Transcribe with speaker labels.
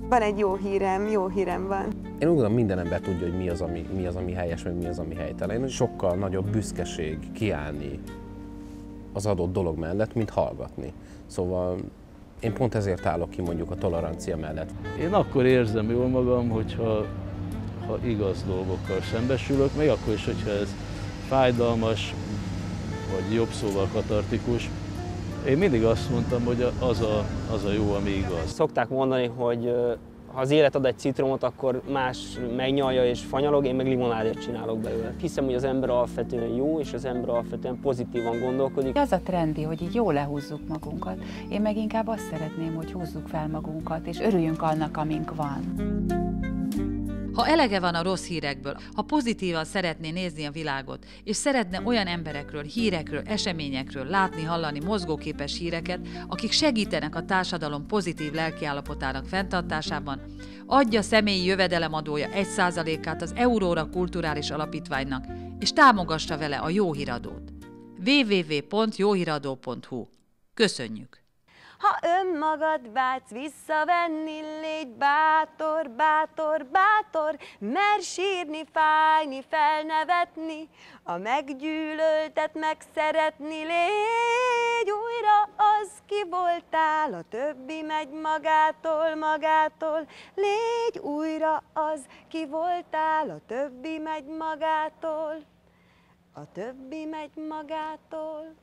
Speaker 1: Van egy jó hírem van.
Speaker 2: Én úgy gondolom, minden ember tudja, hogy mi az, ami helyes, meg mi az, ami helytelen. Sokkal nagyobb büszkeség kiállni az adott dolog mellett, mint hallgatni. Szóval én pont ezért állok ki mondjuk a tolerancia mellett.
Speaker 3: Én akkor érzem jól magam, hogyha igaz dolgokkal szembesülök, még akkor is, hogyha ez fájdalmas, vagy jobb szóval katartikus. Én mindig azt mondtam, hogy az a jó, ami igaz.
Speaker 4: Szokták mondani, hogy ha az élet ad egy citromot, akkor más megnyalja és fanyalog, én meg limonádét csinálok belőle. Hiszem, hogy az ember alapvetően jó, és az ember alapvetően pozitívan gondolkodik.
Speaker 5: Az a trendi, hogy így jól lehúzzuk magunkat. Én meg inkább azt szeretném, hogy húzzuk fel magunkat, és örüljünk annak, amink van.
Speaker 6: Ha elege van a rossz hírekből, ha pozitívan szeretné nézni a világot, és szeretne olyan emberekről, hírekről, eseményekről látni, hallani mozgóképes híreket, akik segítenek a társadalom pozitív lelkiállapotának fenntartásában, adja személyi jövedelemadója 1%-át az Aurora Kulturális Alapítványnak, és támogassa vele a Jó Híradót. www.jóhíradó.hu. Köszönjük!
Speaker 1: Ha önmagad vágysz visszavenni, légy bátor, bátor, bátor, mer sírni, fájni, felnevetni, a meggyűlöltet megszeretni, légy újra az, ki voltál, a többi megy magától, magától, légy újra az, ki voltál, a többi megy magától, a többi megy magától.